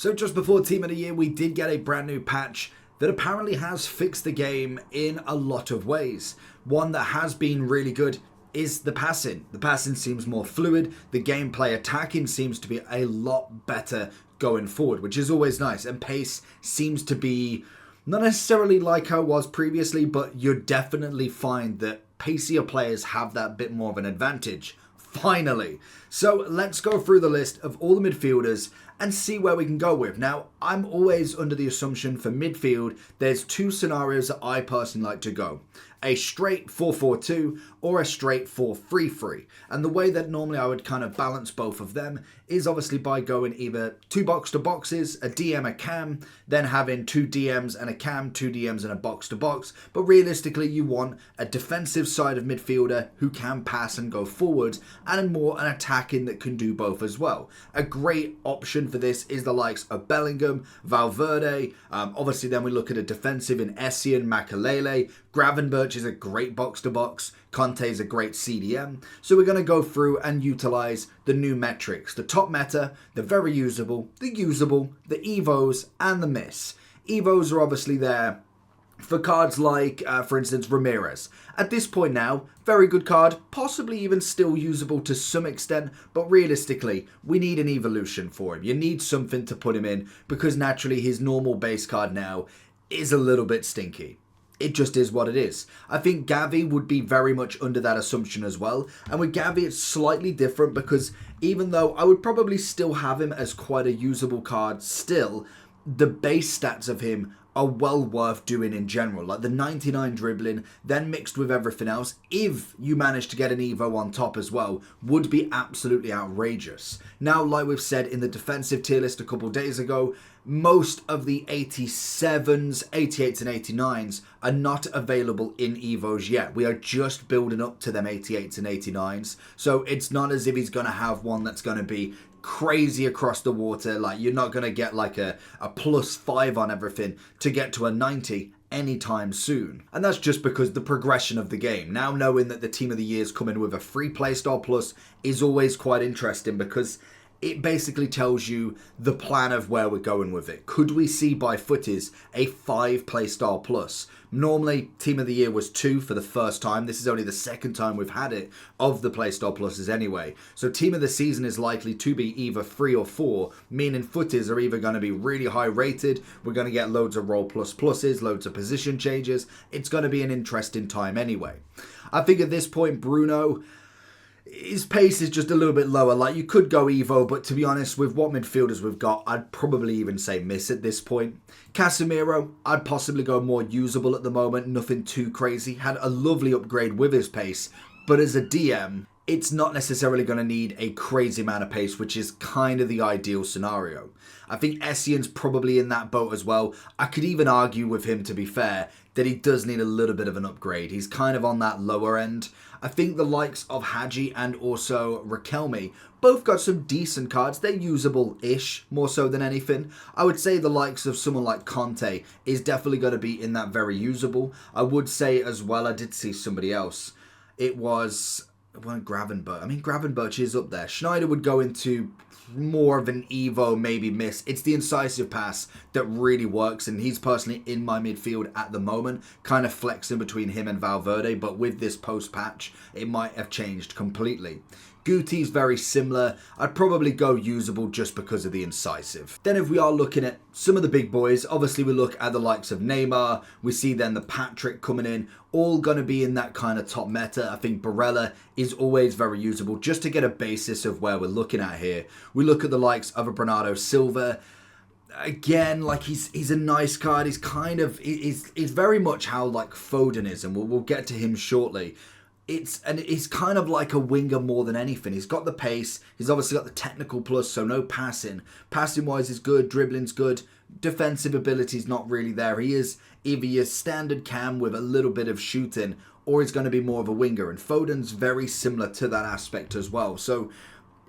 So just before Team of the Year, we did get a brand new patch that apparently has fixed the game in a lot of ways. One that has been really good is the passing. The passing seems more fluid. The gameplay attacking seems to be a lot better going forward, which is always nice. And pace seems to be not necessarily like how it was previously, but you'll definitely find that pacier players have that bit more of an advantage. Finally. So let's go through the list of all the midfielders and see where we can go with. Now, I'm always under the assumption for midfield, there's two scenarios that I personally like to go. A straight 4-4-2 or a straight 4-3-3. And the way that normally I would kind of balance both of them is obviously by going either two box-to-boxes, a DM, a cam, then having two DMs and a cam, two DMs and a box-to-box. But realistically, you want a defensive side of midfielder who can pass and go forward, and more an attacking that can do both as well. A great option for this is the likes of Bellingham, Valverde. Obviously, then we look at a defensive in Essien, Makalele. Gravenberch is a great box-to-box. Conte is a great CDM. So we're going to go through and utilize the new metrics. The top meta, the very usable, the evos, and the miss. Evos are obviously there for cards like, for instance, Ramirez. At this point now, very good card, possibly even still usable to some extent, but realistically, we need an evolution for him. You need something to put him in, because naturally his normal base card now is a little bit stinky. It just is what it is. I think Gavi would be very much under that assumption as well. And with Gavi, it's slightly different because even though I would probably still have him as quite a usable card still, the base stats of him are well worth doing in general. Like the 99 dribbling, then mixed with everything else, if you manage to get an Evo on top as well, would be absolutely outrageous. Now, like we've said in the defensive tier list a couple days ago, most of the 87s, 88s and 89s are not available in Evos yet. We are just building up to them 88s and 89s. So it's not as if he's going to have one that's going to be crazy across the water. Like you're not going to get like a +5 on everything to get to a 90 anytime soon. And that's just because the progression of the game. Now knowing that the Team of the Year is coming with a free playstyle plus is always quite interesting because it basically tells you the plan of where we're going with it. Could we see by footies a 5 playstyle plus? Normally, Team of the Year was 2 for the first time. This is only the second time we've had it of the playstyle pluses anyway. So Team of the Season is likely to be either 3 or 4, meaning footies are either going to be really high rated, we're going to get loads of role plus pluses, loads of position changes. It's going to be an interesting time anyway. I think at this point, Bruno, his pace is just a little bit lower. Like, you could go Evo, but to be honest, with what midfielders we've got, I'd probably even say miss at this point. Casemiro, I'd possibly go more usable at the moment. Nothing too crazy. Had a lovely upgrade with his pace, but as a DM, it's not necessarily going to need a crazy amount of pace, which is kind of the ideal scenario. I think Essien's probably in that boat as well. I could even argue with him, to be fair, that he does need a little bit of an upgrade. He's kind of on that lower end. I think the likes of Hadji and also Riquelme both got some decent cards. They're usable-ish, more so than anything. I would say the likes of someone like Conte is definitely going to be in that very usable. I would say as well, I did see somebody else. It wasn't Gravenberch. I mean, Gravenberch is up there. Schneider would go into more of an Evo, maybe miss. It's the incisive pass that really works, and he's personally in my midfield at the moment, kind of flexing between him and Valverde, but with this post-patch, it might have changed completely. Guti's very similar. I'd probably go usable just because of the incisive. Then if we are looking at some of the big boys, obviously we look at the likes of Neymar. We see then the Patrick coming in, all going to be in that kind of top meta. I think Barella is always very usable just to get a basis of where we're looking at here. We look at the likes of a Bernardo Silva. Again, like he's a nice card. He's kind of, he's very much how like Foden is, and we'll get to him shortly. He's kind of like a winger more than anything. He's got the pace. He's obviously got the technical plus, so no passing. Passing-wise is good. Dribbling's good. Defensive ability's not really there. He is either your standard cam with a little bit of shooting, or he's going to be more of a winger. And Foden's very similar to that aspect as well. So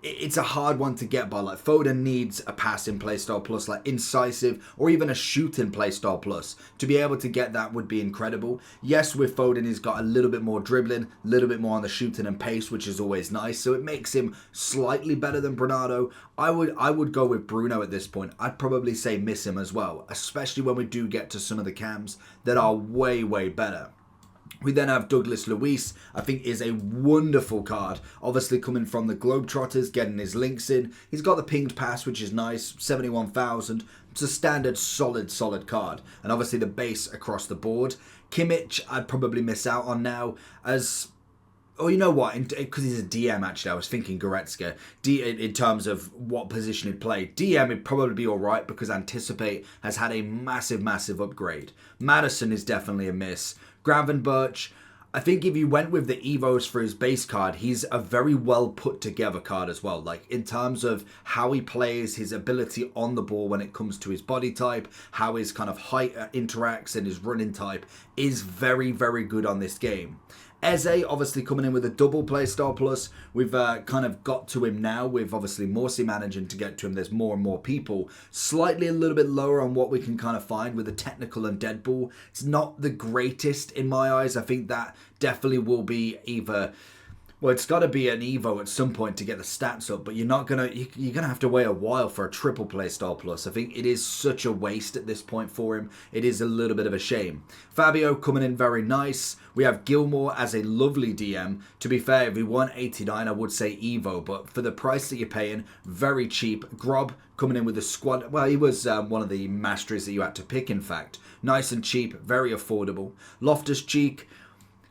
it's a hard one to get by. Like, Foden needs a passing playstyle plus, like incisive, or even a shooting playstyle plus. To be able to get that would be incredible. Yes, with Foden, he's got a little bit more dribbling, a little bit more on the shooting and pace, which is always nice. So it makes him slightly better than Bernardo. I would go with Bruno at this point. I'd probably say miss him as well, especially when we do get to some of the cams that are way, way better. We then have Douglas Luiz, I think is a wonderful card. Obviously coming from the Globetrotters, getting his links in. He's got the pinged pass, which is nice, 71,000. It's a standard, solid card. And obviously the base across the board. Kimmich, I'd probably miss out on now as... Oh, you know what? Because he's a DM, actually. I was thinking Goretzka. In terms of what position he'd play. DM would probably be all right because Anticipate has had a massive upgrade. Madison is definitely a miss. Gravenberch, I think if you went with the Evos for his base card, he's a very well put together card as well. Like, in terms of how he plays, his ability on the ball when it comes to his body type, how his kind of height interacts and his running type is very good on this game. Eze obviously coming in with a double playstyle plus. We've kind of got to him now with obviously Morsi managing to get to him. There's more and more people. Slightly a little bit lower on what we can kind of find with the technical and dead ball. It's not the greatest in my eyes. I think that definitely will be either... Well, it's got to be an Evo at some point to get the stats up, but you're gonna have to wait a while for a triple playstyle plus. I think it is such a waste at this point for him. It is a little bit of a shame. Fabio coming in very nice. We have Gilmore as a lovely DM. To be fair, if he won 89, I would say Evo, but for the price that you're paying, very cheap. Grob coming in with the squad. Well, he was one of the masteries that you had to pick, in fact. Nice and cheap, very affordable. Loftus-Cheek,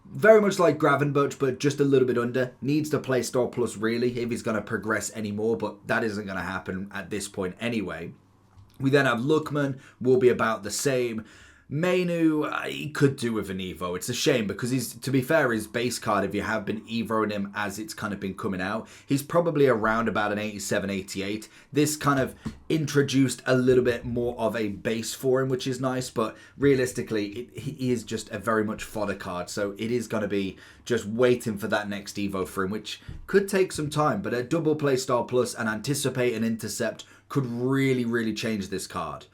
very much like Gravenberch, but just a little bit under. Needs the playstyle plus, really, if he's going to progress anymore, but that isn't going to happen at this point anyway. We then have Lookman, will be about the same. Mainu, he could do with an Evo. It's a shame because he's, to be fair, his base card, if you have been Evoing him as it's kind of been coming out, he's probably around about an 87, 88. This kind of introduced a little bit more of a base for him, which is nice, but realistically, he is just a very much fodder card, so it is going to be just waiting for that next Evo for him, which could take some time, but a double playstyle plus and Anticipate and Intercept could really change this card.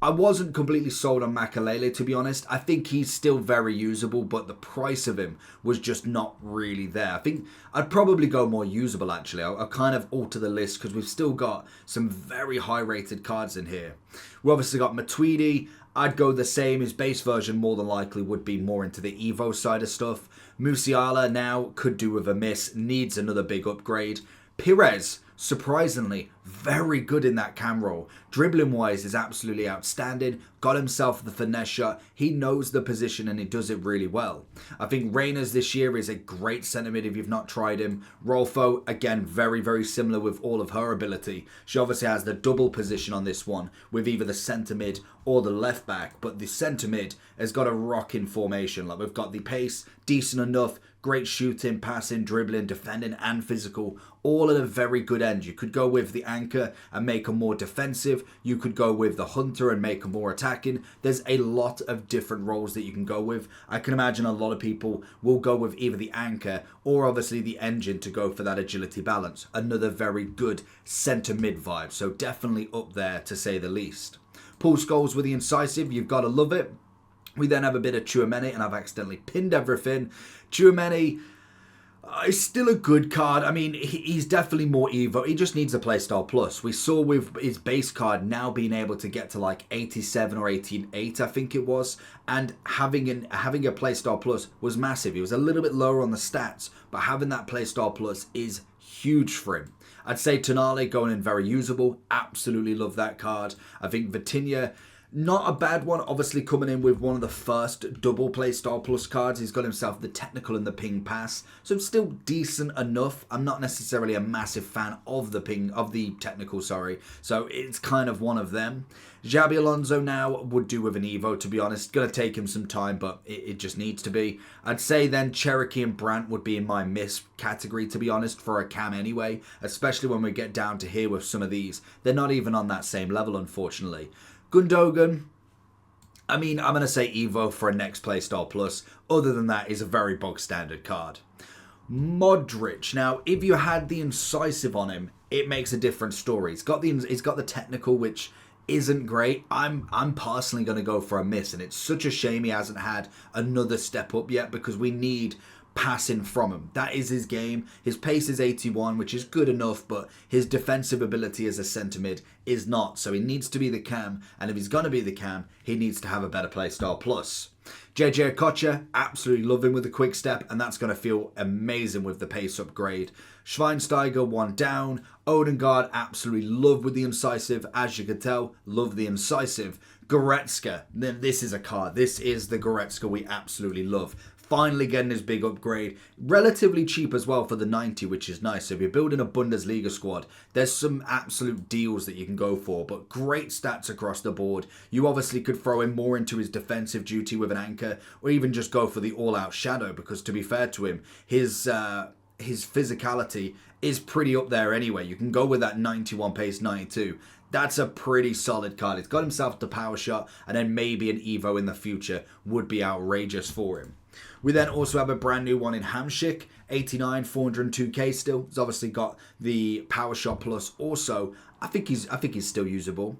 I wasn't completely sold on Makalele, to be honest. I think he's still very usable, but the price of him was just not really there. I think I'd probably go more usable, actually. I'll kind of alter the list because we've still got some very high-rated cards in here. We obviously got Matuidi. I'd go the same. His base version more than likely would be more into the Evo side of stuff. Musiala now could do with a miss. Needs another big upgrade. Pires, surprisingly, very good in that cam role. Dribbling wise is absolutely outstanding. Got himself the finesse shot. He knows the position and he does it really well. I think Reyners this year is a great centre mid if you've not tried him. Rolfo, again, very similar with all of her ability. She obviously has the double position on this one with either the centre mid or the left back. But the centre mid has got a rocking formation. Like, we've got the pace, decent enough, great shooting, passing, dribbling, defending and physical. All at a very good end. You could go with the anchor and make them more defensive. You could go with the hunter and make them more attacking. There's a lot of different roles that you can go with. I can imagine a lot of people will go with either the anchor or obviously the engine to go for that agility balance. Another very good centre mid vibe. So definitely up there to say the least. Paul Scholes with the incisive. You've got to love it. We then have a bit of Tchouaméni, and I've accidentally pinned everything. Tchouaméni is still a good card. I mean, he's definitely more Evo. He just needs a playstyle plus. We saw with his base card now being able to get to like 87 or 88, I think it was. And having a playstyle plus was massive. He was a little bit lower on the stats, but having that playstyle plus is huge for him. I'd say Tonali going in very usable. Absolutely love that card. I think Vitinha, not a bad one, obviously coming in with one of the first double playstyle plus cards. He's got himself the technical and the ping pass, so still decent enough. I'm not necessarily a massive fan of the technical, sorry, so it's kind of one of them. Xabi Alonso now would do with an Evo, to be honest. Gonna take him some time, but it just needs to be. I'd say then Cherokee and Brandt would be in my miss category, to be honest, for a cam anyway, especially when we get down to here with some of these. They're not even on that same level, unfortunately. Gundogan, I mean, I'm going to say Evo for a next playstyle plus. Other than that, is a very bog standard card. Modric, now, if you had the incisive on him, it makes a different story. It's got the technical, which isn't great. I'm personally going to go for a miss, and it's such a shame he hasn't had another step up yet, because we need passing from him. That is his game. His pace is 81, which is good enough, but his defensive ability as a centre mid is not. So he needs to be the cam, and if he's going to be the cam, he needs to have a better playstyle plus. JJ Okocha, absolutely love him with the quick step, and that's going to feel amazing with the pace upgrade. Schweinsteiger, 1 down. Odegaard, absolutely love with the incisive. As you can tell, love the incisive. Goretzka, then this is a card. This is the Goretzka we absolutely love. Finally getting his big upgrade. Relatively cheap as well for the 90, which is nice. So if you're building a Bundesliga squad, there's some absolute deals that you can go for, but great stats across the board. You obviously could throw him more into his defensive duty with an anchor, or even just go for the all-out shadow, because to be fair to him, his physicality is pretty up there anyway. You can go with that 91 pace, 92. That's a pretty solid card. It's got himself the power shot, and then maybe an Evo in the future would be outrageous for him. We then also have a brand new one in Hamsik, 89, 402k still. He's obviously got the power shot plus also. I think he's still usable.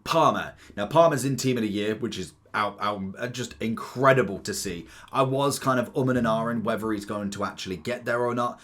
Palmer. Now Palmer's in team of the year, which is just incredible to see. I was kind of and ahhing whether he's going to actually get there or not.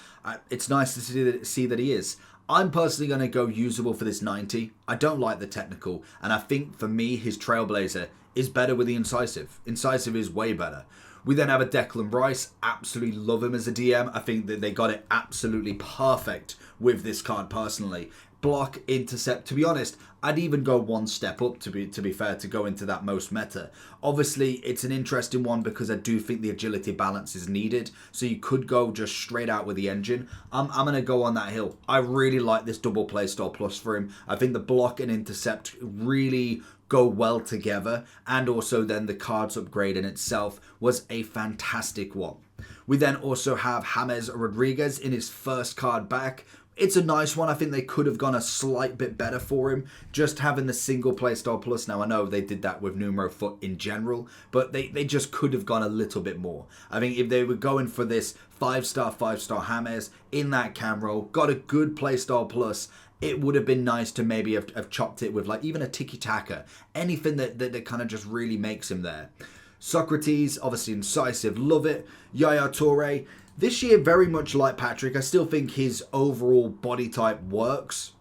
It's nice to see that he is. I'm personally going to go usable for this 90. I don't like the technical, and I think for me his Trailblazer is better with the incisive. Incisive is way better. We then have a Declan Rice. Absolutely love him as a DM. I think that they got it absolutely perfect with this card personally. Block, intercept. To be honest, I'd even go one step up to be fair, to go into that most meta. Obviously, it's an interesting one because I do think the agility balance is needed. So you could go just straight out with the engine. I'm going to go on that hill. I really like this double playstyle plus for him. I think the block and intercept really go well together, and also then the cards upgrade in itself was a fantastic one. We then also have James Rodriguez in his first card back. It's a nice one. I think they could have gone a slight bit better for him, just having the single playstyle plus. Now I know they did that with numero foot in general, but they just could have gone a little bit more. I think if they were going for this 5-star James in that cam role, got a good playstyle plus, it would have been nice to maybe have chopped it with like even a tiki-taka. Anything that kind of just really makes him there. Socrates, obviously incisive, love it. Yaya Toure, this year very much like Patrick. I still think his overall body type works.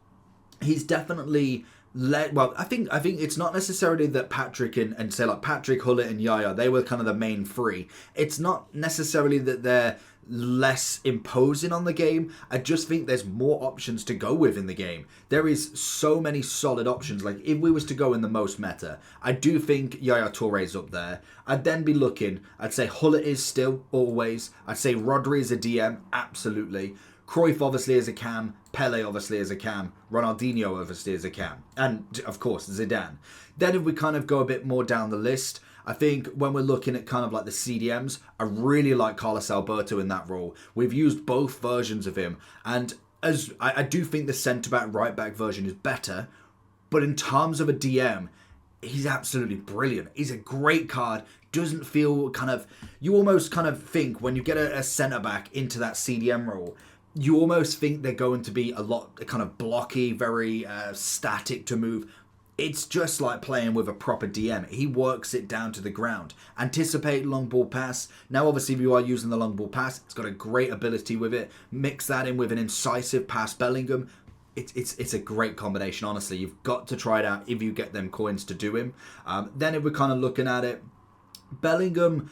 He's definitely I think it's not necessarily that Patrick and say like Patrick, Hullet and Yaya, they were kind of the main three. It's not necessarily that they're less imposing on the game. I just think there's more options to go with in the game. There is so many solid options. Like if we was to go in the most meta, I do think Yaya Toure's up there. I'd then be looking, I'd say Hullet is still always. I'd say Rodri is a DM, absolutely. Cruyff obviously is a cam, Pele obviously is a cam, Ronaldinho obviously is a cam, and of course Zidane. Then if we kind of go a bit more down the list, I think when we're looking at kind of like the CDMs, I really like Carlos Alberto in that role. We've used both versions of him, and as I do think the centre-back, right-back version is better, but in terms of a DM, he's absolutely brilliant. He's a great card. Doesn't feel kind of, you almost kind of think when you get a centre-back into that CDM role, you almost think they're going to be a lot kind of blocky, very static to move. It's just like playing with a proper DM. He works it down to the ground. Anticipate long ball pass. Now, obviously, if you are using the long ball pass, it's got a great ability with it. Mix that in with an incisive pass Bellingham. It's a great combination, honestly. You've got to try it out if you get them coins to do him. Then if we're kind of looking at it, Bellingham,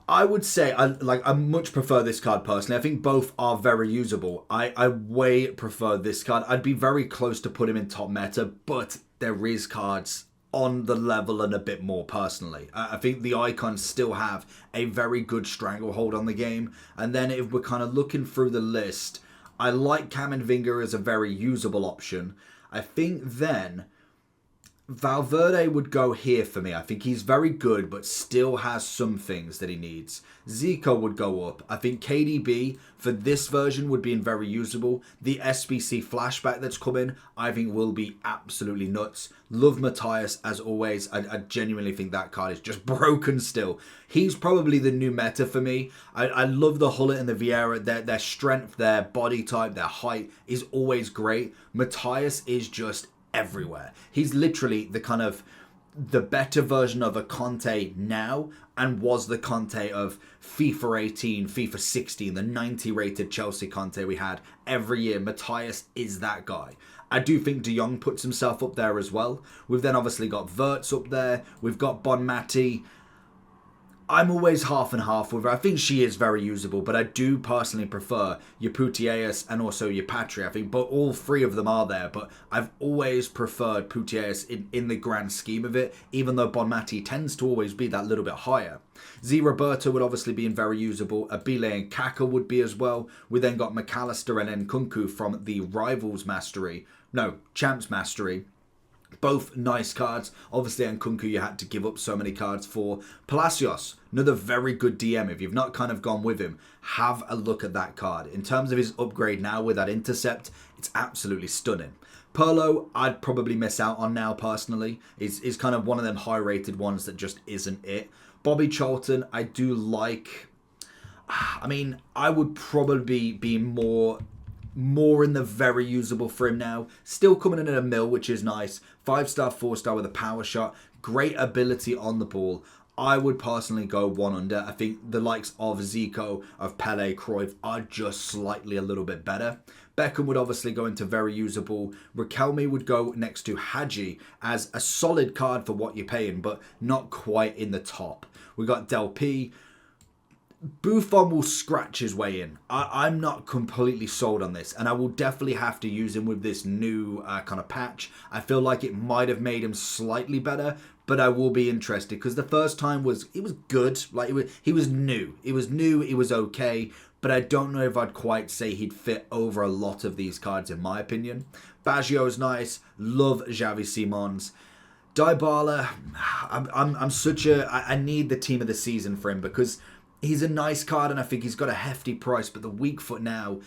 I would say I much prefer this card personally. I think both are very usable. I way prefer this card. I'd be very close to put him in top meta, but there is cards on the level and a bit more personally. I think the icons still have a very good stranglehold on the game. And then if we're kind of looking through the list, I like Camavinga as a very usable option. I think then Valverde would go here for me. I think he's very good, but still has some things that he needs. Zico would go up. I think KDB for this version would be very usable. The SBC flashback that's coming, I think will be absolutely nuts. Love Matthias as always. I genuinely think that card is just broken still. He's probably the new meta for me. I love the Hullet and the Vieira. Their strength, their body type, their height is always great. Matthias is just everywhere. He's literally the better version of a Conte now, and was the Conte of FIFA 18, FIFA 16, the 90 rated Chelsea Conte we had every year. Matthias is that guy. I do think De Jong puts himself up there as well. We've then obviously got Wirtz up there. We've got Bonmati. I'm always half and half with her. I think she is very usable, but I do personally prefer your Putellas and also your Patri. I think but all three of them are there, but I've always preferred Putellas in the grand scheme of it, even though Bonmati tends to always be that little bit higher. Z Roberto would obviously be very usable. Abile and Kaka would be as well. We then got McAllister and Nkunku from the Rivals Mastery. No, Champs Mastery. Both nice cards. Obviously, Nkunku you had to give up so many cards for. Palacios, another very good DM. If you've not kind of gone with him, have a look at that card. In terms of his upgrade now with that intercept, it's absolutely stunning. Pirlo, I'd probably miss out on now personally. Is kind of one of them high-rated ones that just isn't it. Bobby Charlton, I do like. I mean, I would probably be more in the very usable for him now. Still coming in at a mil, which is nice. 5-star, 4-star with a power shot. Great ability on the ball. I would personally go one under. I think the likes of Zico, of Pele, Cruyff are just slightly a little bit better. Beckham would obviously go into very usable. Riquelme would go next to Hadji as a solid card for what you're paying, but not quite in the top. We got Del P. Buffon will scratch his way in. I'm not completely sold on this, and I will definitely have to use him with this new kind of patch. I feel like it might have made him slightly better, but I will be interested because the first time it was good. Like he was new. It was new. It was okay, but I don't know if I'd quite say he'd fit over a lot of these cards in my opinion. Baggio's nice. Love Xavi Simons. Dybala, I need the team of the season for him because he's a nice card and I think he's got a hefty price, but the weak foot now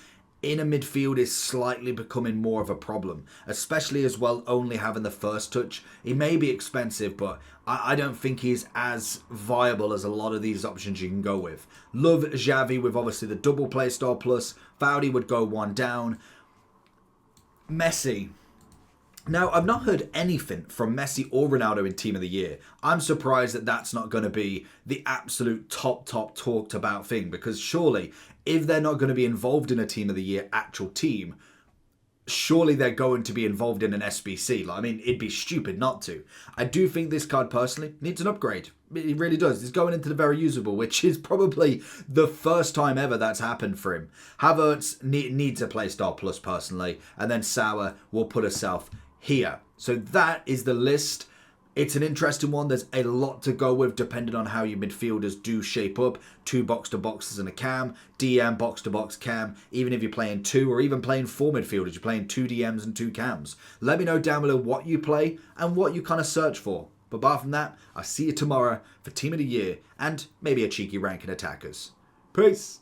in a midfield is slightly becoming more of a problem, especially as well only having the first touch. He may be expensive, but I don't think he's as viable as a lot of these options you can go with. Love Xavi with obviously the double play style plus. Foudy would go one down. Messi. Now, I've not heard anything from Messi or Ronaldo in Team of the Year. I'm surprised that that's not going to be the absolute top talked about thing, because surely if they're not going to be involved in a Team of the Year actual team, surely they're going to be involved in an SBC. Like, I mean, it'd be stupid not to. I do think this card personally needs an upgrade. It really does. It's going into the very usable, which is probably the first time ever that's happened for him. Havertz needs a playstyle plus personally, and then Sauer will put herself here. So that is the list. It's an interesting one. There's a lot to go with depending on how your midfielders do shape up. 2 box-to-boxes and a cam. DM, box-to-box, cam. Even if you're playing 2 or even playing 4 midfielders, you're playing 2 DMs and 2 cams. Let me know down below what you play and what you kind of search for. But apart from that, I'll see you tomorrow for Team of the Year and maybe a cheeky rank in attackers. Peace.